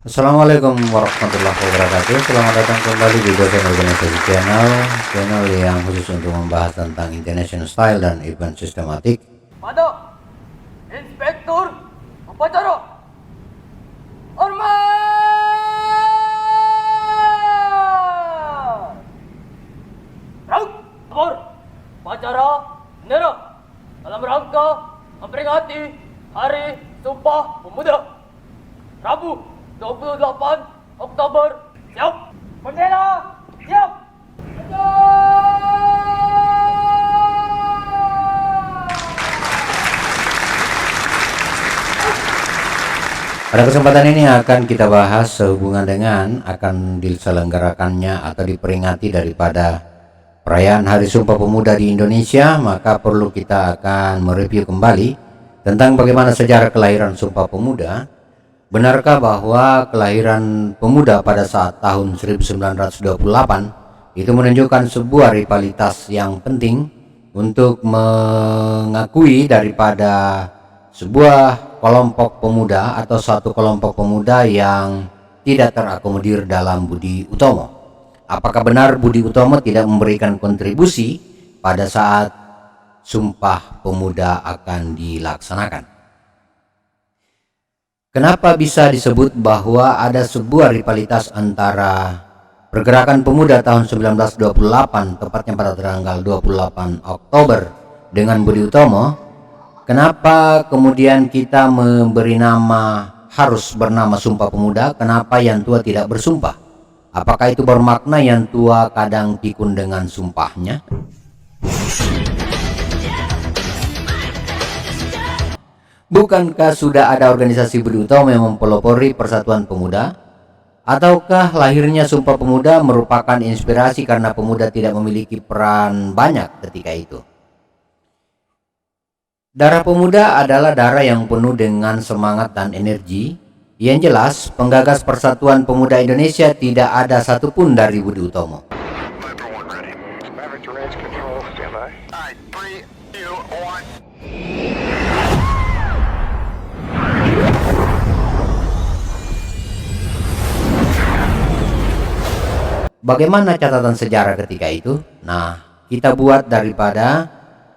Assalamualaikum warahmatullahi wabarakatuh. Selamat datang kembali di Dosen Organisasi Channel yang khusus untuk membahas tentang International Style dan Event Systematic. Pada Inspektur Upacara Hormat! Rang Kapor Upacara Bendera dalam rangka memperingati Hari Sumpah Pemuda Rabu 28 Oktober. Siap! Bendera siap! Pada kesempatan ini akan kita bahas sehubungan dengan akan diselenggarakannya atau diperingati daripada perayaan Hari Sumpah Pemuda di Indonesia. Maka perlu kita akan mereview kembali tentang bagaimana sejarah kelahiran Sumpah Pemuda. Benarkah bahwa kelahiran pemuda pada saat tahun 1928 itu menunjukkan sebuah rivalitas yang penting untuk mengakui daripada sebuah kelompok pemuda atau satu kelompok pemuda yang tidak terakomodir dalam Budi Utomo? Apakah benar Budi Utomo tidak memberikan kontribusi pada saat Sumpah Pemuda akan dilaksanakan? Kenapa bisa disebut bahwa ada sebuah rivalitas antara pergerakan pemuda tahun 1928, tepatnya pada tanggal 28 Oktober, dengan Budi Utomo? Kenapa kemudian kita memberi nama, harus bernama Sumpah Pemuda? Kenapa yang tua tidak bersumpah? Apakah itu bermakna yang tua kadang pikun dengan sumpahnya? Bukankah sudah ada organisasi Budi Utomo yang mempelopori Persatuan Pemuda? Ataukah lahirnya Sumpah Pemuda merupakan inspirasi karena pemuda tidak memiliki peran banyak ketika itu? Darah pemuda adalah darah yang penuh dengan semangat dan energi. Yang jelas, penggagas Persatuan Pemuda Indonesia tidak ada satupun dari Budi Utomo. Bagaimana catatan sejarah ketika itu? Nah, kita buat daripada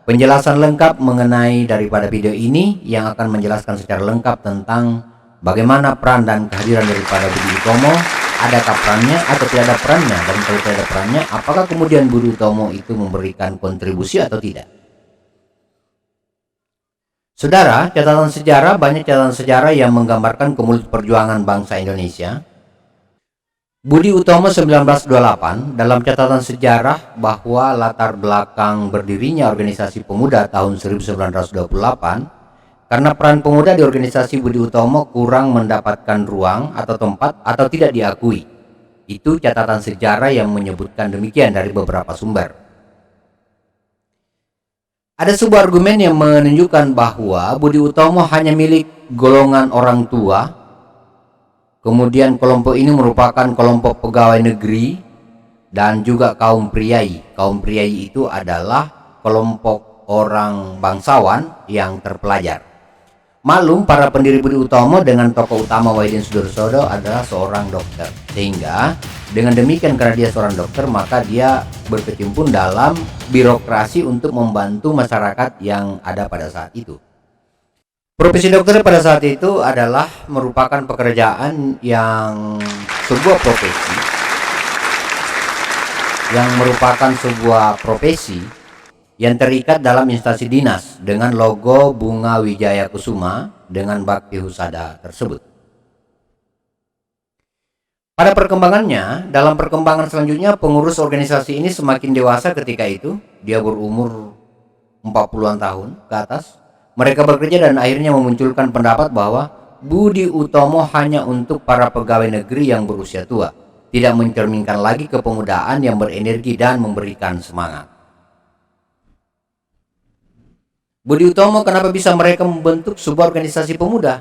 penjelasan lengkap mengenai daripada video ini yang akan menjelaskan secara lengkap tentang bagaimana peran dan kehadiran daripada Budi Utomo. Adakah perannya atau tidak ada perannya? Dan kalau tidak ada perannya, apakah kemudian Budi Utomo itu memberikan kontribusi atau tidak? Saudara, catatan sejarah, banyak catatan sejarah yang menggambarkan kemuliaan perjuangan bangsa Indonesia. Budi Utomo 1928 dalam catatan sejarah bahwa latar belakang berdirinya organisasi pemuda tahun 1928 karena peran pemuda di organisasi Budi Utomo kurang mendapatkan ruang atau tempat atau tidak diakui. Itu catatan sejarah yang menyebutkan demikian dari beberapa sumber. Ada sebuah argumen yang menunjukkan bahwa Budi Utomo hanya milik golongan orang tua. Kemudian kelompok ini merupakan kelompok pegawai negeri dan juga kaum priai. Kaum priai itu adalah kelompok orang bangsawan yang terpelajar. Maklum, para pendiri Budi Utomo dengan tokoh utama Wahidin Sudarsono adalah seorang dokter. Sehingga dengan demikian karena dia seorang dokter, maka dia berkecimpung dalam birokrasi untuk membantu masyarakat yang ada pada saat itu. Profesi dokter pada saat itu adalah merupakan pekerjaan yang sebuah profesi yang merupakan sebuah profesi yang terikat dalam instansi dinas dengan logo Bunga Wijaya Kusuma dengan bakti husada tersebut. Pada perkembangannya, dalam perkembangan selanjutnya pengurus organisasi ini semakin dewasa ketika itu, dia berumur 40-an tahun ke atas. Mereka bekerja dan akhirnya memunculkan pendapat bahwa Budi Utomo hanya untuk para pegawai negeri yang berusia tua, tidak mencerminkan lagi kepemudaan yang berenergi dan memberikan semangat. Budi Utomo kenapa bisa mereka membentuk sebuah organisasi pemuda?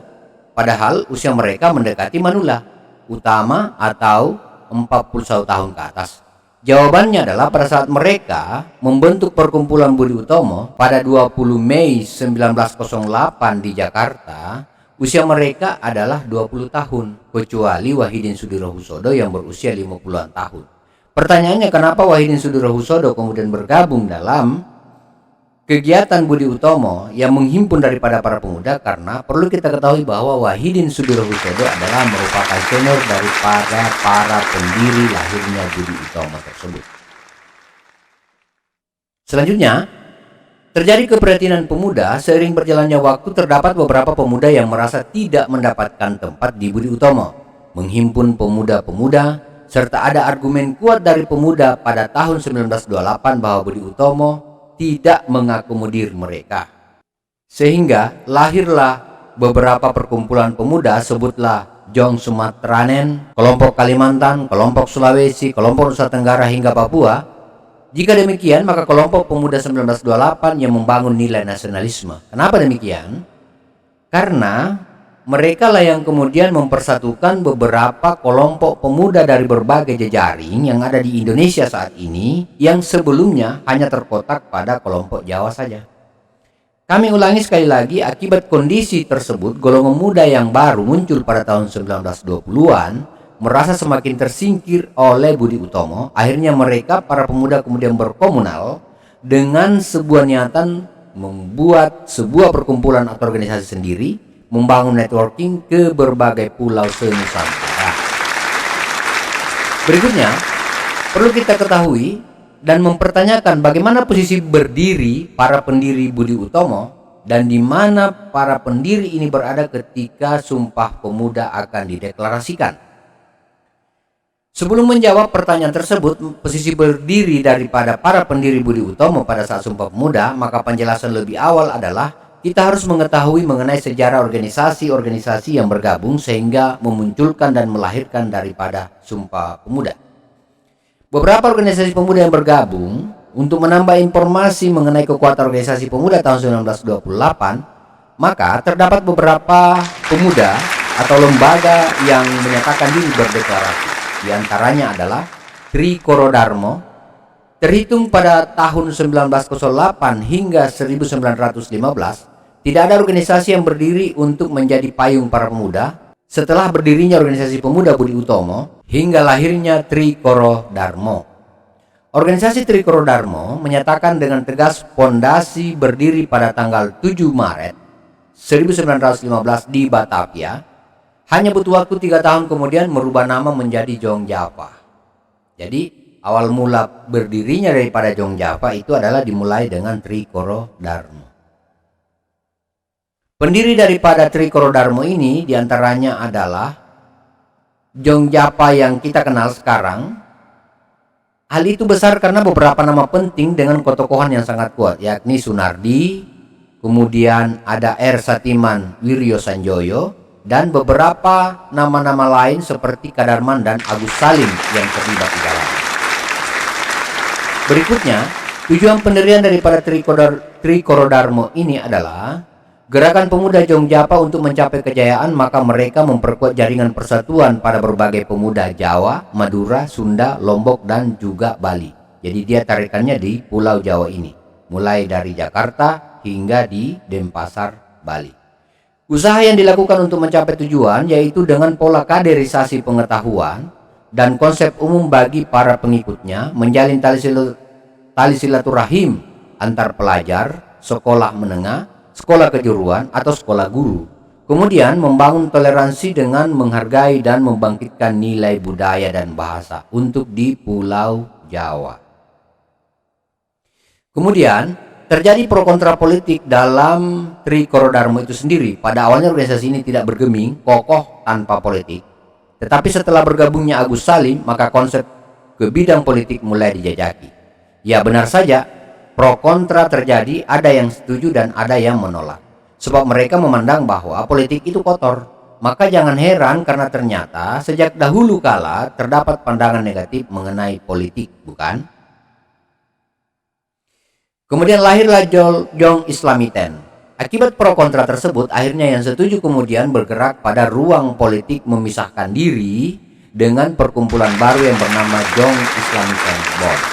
Padahal usia mereka mendekati manula, utama atau 41 tahun ke atas. Jawabannya adalah pada saat mereka membentuk perkumpulan Budi Utomo pada 20 Mei 1908 di Jakarta, Usia mereka adalah 20 tahun, kecuali Wahidin Sudirohusodo yang berusia 50-an tahun. Pertanyaannya, kenapa Wahidin Sudirohusodo kemudian bergabung dalam kegiatan Budi Utomo yang menghimpun daripada para pemuda? Karena perlu kita ketahui bahwa Wahidin Sudirohusodo adalah merupakan senior daripada para pendiri lahirnya Budi Utomo tersebut. Selanjutnya, terjadi keprihatinan pemuda. Seiring berjalannya waktu, terdapat beberapa pemuda yang merasa tidak mendapatkan tempat di Budi Utomo, menghimpun pemuda-pemuda, serta ada argumen kuat dari pemuda pada tahun 1928 bahwa Budi Utomo tidak mengakomodir mereka. Sehingga lahirlah beberapa perkumpulan pemuda, sebutlah Jong Sumatranen, kelompok Kalimantan, kelompok Sulawesi, kelompok Nusa Tenggara hingga Papua. Jika demikian, maka kelompok pemuda 1928 yang membangun nilai nasionalisme. Kenapa demikian? Karena mereka lah yang kemudian mempersatukan beberapa kelompok pemuda dari berbagai jejaring yang ada di Indonesia saat ini, yang sebelumnya hanya terkotak pada kelompok Jawa saja. Kami ulangi sekali lagi, akibat kondisi tersebut, golongan muda yang baru muncul pada tahun 1920-an merasa semakin tersingkir oleh Budi Utomo. Akhirnya mereka, para pemuda, kemudian berkomunal dengan sebuah niatan membuat sebuah perkumpulan atau organisasi sendiri, membangun networking ke berbagai pulau se-Nusantara. Berikutnya, perlu kita ketahui dan mempertanyakan bagaimana posisi berdiri para pendiri Budi Utomo dan di mana para pendiri ini berada ketika Sumpah Pemuda akan dideklarasikan. Sebelum menjawab pertanyaan tersebut, posisi berdiri daripada para pendiri Budi Utomo pada saat Sumpah Pemuda, maka penjelasan lebih awal adalah kita harus mengetahui mengenai sejarah organisasi-organisasi yang bergabung sehingga memunculkan dan melahirkan daripada Sumpah Pemuda. Beberapa organisasi pemuda yang bergabung untuk menambah informasi mengenai kekuatan organisasi pemuda tahun 1928, maka terdapat beberapa pemuda atau lembaga yang menyatakan diri berdeklarasi. Di antaranya adalah Trikoro Darmo, terhitung pada tahun 1908 hingga 1915, tidak ada organisasi yang berdiri untuk menjadi payung para pemuda setelah berdirinya organisasi pemuda Budi Utomo hingga lahirnya Trikoro Darmo. Organisasi Trikoro Darmo menyatakan dengan tegas pondasi berdiri pada tanggal 7 Maret 1915 di Batavia. Hanya butuh waktu 3 tahun kemudian merubah nama menjadi Jong Java. Jadi awal mula berdirinya daripada Jong Java itu adalah dimulai dengan Trikoro Darmo. Pendiri daripada Trikoro Darmo ini diantaranya adalah Jong Java yang kita kenal sekarang. Hal itu besar karena beberapa nama penting dengan ketokohan yang sangat kuat, yakni Sunardi, kemudian ada R. Satiman Wiryo Sanjoyo, dan beberapa nama-nama lain seperti Kadarman dan Agus Salim yang terlibat di dalam. Berikutnya, tujuan pendirian daripada Trikoro Darmo ini adalah gerakan pemuda Jong Java untuk mencapai kejayaan, maka mereka memperkuat jaringan persatuan pada berbagai pemuda Jawa, Madura, Sunda, Lombok, dan juga Bali. Jadi dia tarikannya di Pulau Jawa ini, mulai dari Jakarta hingga di Denpasar, Bali. Usaha yang dilakukan untuk mencapai tujuan yaitu dengan pola kaderisasi pengetahuan dan konsep umum bagi para pengikutnya, menjalin tali silaturahim antar pelajar, sekolah menengah, sekolah kejuruan atau sekolah guru. Kemudian membangun toleransi dengan menghargai dan membangkitkan nilai budaya dan bahasa untuk di Pulau Jawa. Kemudian terjadi pro kontra politik dalam Trikoro Darmo itu sendiri. Pada awalnya organisasi ini tidak bergeming, kokoh tanpa politik. Tetapi setelah bergabungnya Agus Salim, maka konsep ke bidang politik mulai dijajaki. Ya benar saja, pro kontra terjadi, ada yang setuju dan ada yang menolak. Sebab mereka memandang bahwa politik itu kotor. Maka jangan heran karena ternyata sejak dahulu kala terdapat pandangan negatif mengenai politik, bukan? Kemudian lahirlah Jong Islamiten. Akibat pro kontra tersebut, akhirnya yang setuju kemudian bergerak pada ruang politik memisahkan diri dengan perkumpulan baru yang bernama Jong Islamiten Bond.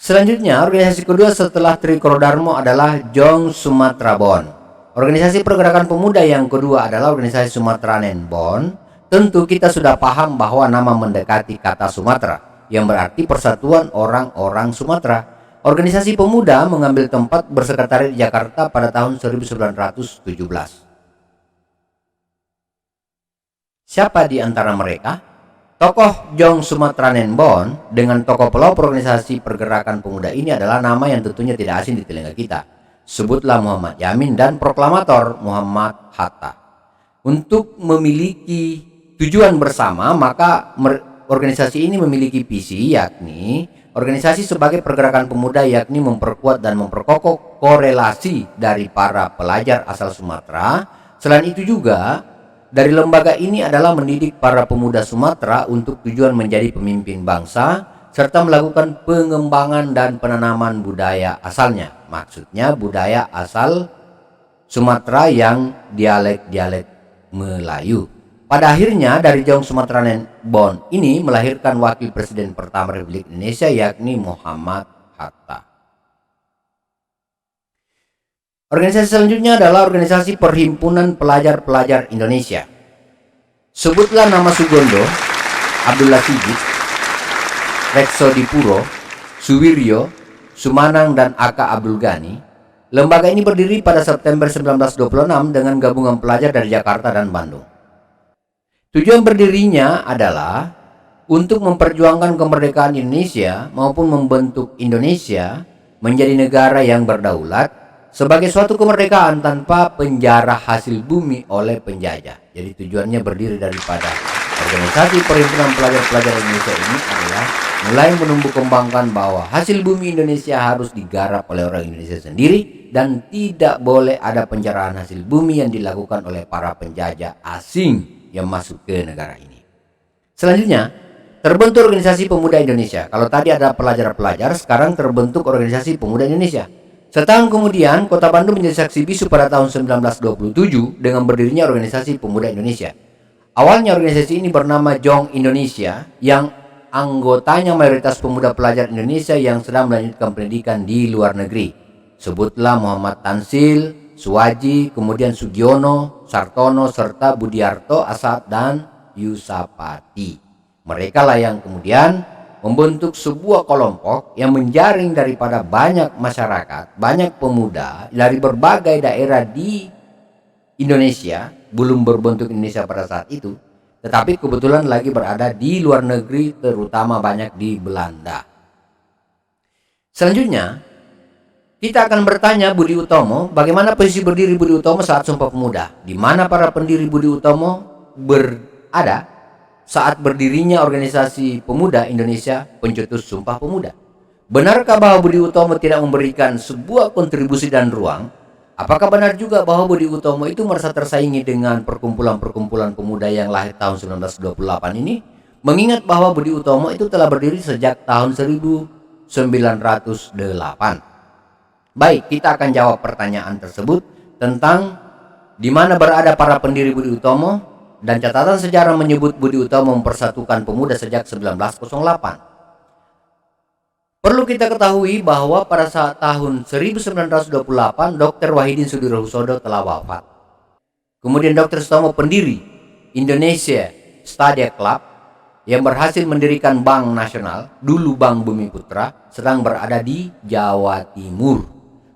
Selanjutnya, organisasi kedua setelah Trikoro Darmo adalah Jong Sumatra Bon. Organisasi pergerakan pemuda yang kedua adalah organisasi Sumatranen Bon. Tentu kita sudah paham bahwa nama mendekati kata Sumatera, yang berarti Persatuan Orang-Orang Sumatera. Organisasi pemuda mengambil tempat bersekretariat di Jakarta pada tahun 1917. Siapa di antara mereka? Tokoh Jong Sumatranen Bon dengan tokoh pelopor organisasi pergerakan pemuda ini adalah nama yang tentunya tidak asing di telinga kita. Sebutlah Muhammad Yamin dan proklamator Muhammad Hatta. Untuk memiliki tujuan bersama, maka organisasi ini memiliki visi, yakni organisasi sebagai pergerakan pemuda, yakni memperkuat dan memperkokoh korelasi dari para pelajar asal Sumatera. Selain itu juga dari lembaga ini adalah mendidik para pemuda Sumatera untuk tujuan menjadi pemimpin bangsa serta melakukan pengembangan dan penanaman budaya asalnya. Maksudnya budaya asal Sumatera yang dialek-dialek Melayu. Pada akhirnya dari Jong Sumatranen Bon ini melahirkan wakil presiden pertama Republik Indonesia, yakni Muhammad Hatta. Organisasi selanjutnya adalah organisasi Perhimpunan Pelajar-Pelajar Indonesia. Sebutlah nama Sugondo, Abdullah Sigit, Rekso Dipuro, Suwiryo, Sumanang, dan Aka Abdul Ghani. Lembaga ini berdiri pada September 1926 dengan gabungan pelajar dari Jakarta dan Bandung. Tujuan berdirinya adalah untuk memperjuangkan kemerdekaan Indonesia maupun membentuk Indonesia menjadi negara yang berdaulat sebagai suatu kemerdekaan tanpa penjara hasil bumi oleh penjajah. Jadi tujuannya berdiri daripada organisasi Perhimpunan Pelajar-Pelajar Indonesia ini adalah mulai menumbuh kembangkan bahwa hasil bumi Indonesia harus digarap oleh orang Indonesia sendiri dan tidak boleh ada penjarahan hasil bumi yang dilakukan oleh para penjajah asing yang masuk ke negara ini. Selanjutnya, terbentuk Organisasi Pemuda Indonesia. Kalau tadi ada pelajar-pelajar, sekarang terbentuk Organisasi Pemuda Indonesia. Setahun kemudian, Kota Bandung menjadi saksi bisu pada tahun 1927 dengan berdirinya Organisasi Pemuda Indonesia. Awalnya organisasi ini bernama Jong Indonesia, yang anggotanya mayoritas pemuda pelajar Indonesia yang sedang melanjutkan pendidikan di luar negeri. Sebutlah Muhammad Tansil, Suwaji, kemudian Sugiono, Sartono, serta Budiarto, Asad, dan Yusapati. Mereka lah yang kemudian membentuk sebuah kelompok yang menjaring daripada banyak masyarakat, banyak pemuda dari berbagai daerah di Indonesia, belum berbentuk Indonesia pada saat itu, tetapi kebetulan lagi berada di luar negeri, terutama banyak di Belanda. Selanjutnya, kita akan bertanya Budi Utomo, bagaimana posisi berdiri Budi Utomo saat Sumpah Pemuda? Di mana para pendiri Budi Utomo berada saat berdirinya Organisasi Pemuda Indonesia Pencetus Sumpah Pemuda? Benarkah bahwa Budi Utomo tidak memberikan sebuah kontribusi dan ruang? Apakah benar juga bahwa Budi Utomo itu merasa tersaingi dengan perkumpulan-perkumpulan pemuda yang lahir tahun 1928 ini? Mengingat bahwa Budi Utomo itu telah berdiri sejak tahun 1908. Baik, kita akan jawab pertanyaan tersebut tentang di mana berada para pendiri Budi Utomo, dan catatan sejarah menyebut Budi Utomo mempersatukan pemuda sejak 1908. Perlu kita ketahui bahwa pada saat tahun 1928 Dr. Wahidin Sudirohusodo telah wafat. Kemudian Dr. Sutomo, pendiri Indonesia Study Club yang berhasil mendirikan Bank Nasional, dulu Bank Bumi Putra, sedang berada di Jawa Timur.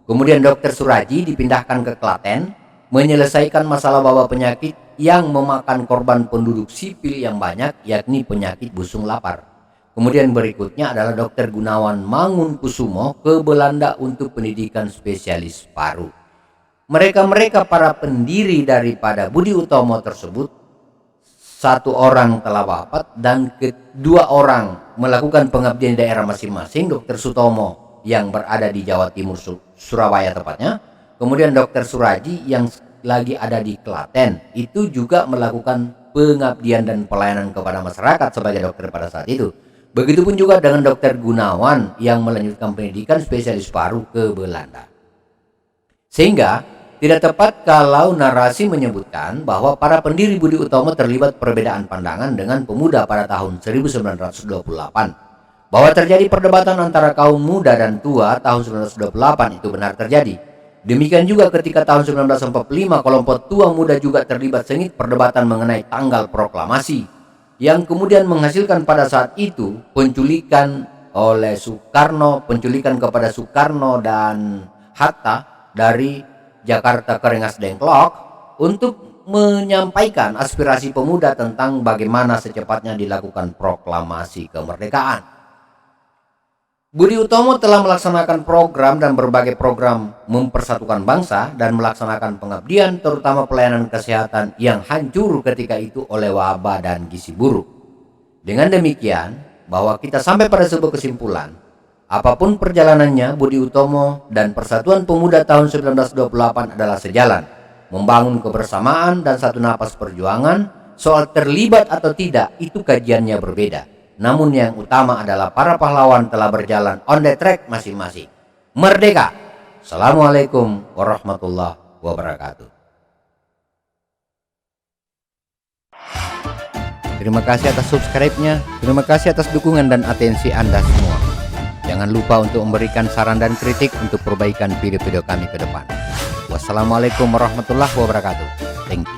Kemudian Dr. Suraji dipindahkan ke Klaten, menyelesaikan masalah wabah penyakit yang memakan korban penduduk sipil yang banyak, yakni penyakit busung lapar. Kemudian berikutnya adalah Dr. Gunawan Mangunkusumo ke Belanda untuk pendidikan spesialis paru. Mereka para pendiri daripada Budi Utomo tersebut, satu orang telah wafat dan kedua orang melakukan pengabdian di daerah masing-masing. Dr. Sutomo yang berada di Jawa Timur, Surabaya tepatnya. Kemudian Dr. Suraji yang lagi ada di Klaten, itu juga melakukan pengabdian dan pelayanan kepada masyarakat sebagai dokter pada saat itu. Begitupun juga dengan Dr. Gunawan yang melanjutkan pendidikan spesialis paru ke Belanda. Sehingga tidak tepat kalau narasi menyebutkan bahwa para pendiri Budi Utomo terlibat perbedaan pandangan dengan pemuda pada tahun 1928. Bahwa terjadi perdebatan antara kaum muda dan tua tahun 1928 itu benar terjadi. Demikian juga ketika tahun 1945 kelompok tua muda juga terlibat sengit perdebatan mengenai tanggal proklamasi, yang kemudian menghasilkan pada saat itu penculikan kepada Soekarno dan Hatta dari Jakarta ke Rengas Dengklok untuk menyampaikan aspirasi pemuda tentang bagaimana secepatnya dilakukan proklamasi kemerdekaan. Budi Utomo telah melaksanakan program dan berbagai program mempersatukan bangsa dan melaksanakan pengabdian terutama pelayanan kesehatan yang hancur ketika itu oleh wabah dan gizi buruk. Dengan demikian, bahwa kita sampai pada sebuah kesimpulan, apapun perjalanannya, Budi Utomo dan Persatuan Pemuda tahun 1928 adalah sejalan, membangun kebersamaan dan satu napas perjuangan. Soal terlibat atau tidak, itu kajiannya berbeda. Namun yang utama adalah para pahlawan telah berjalan on the track masing-masing. Merdeka! Assalamualaikum warahmatullahi wabarakatuh. Terima kasih atas subscribe-nya. Terima kasih atas dukungan dan atensi Anda semua. Jangan lupa untuk memberikan saran dan kritik untuk perbaikan video-video kami ke depan. Wassalamualaikum warahmatullahi wabarakatuh. Thank you.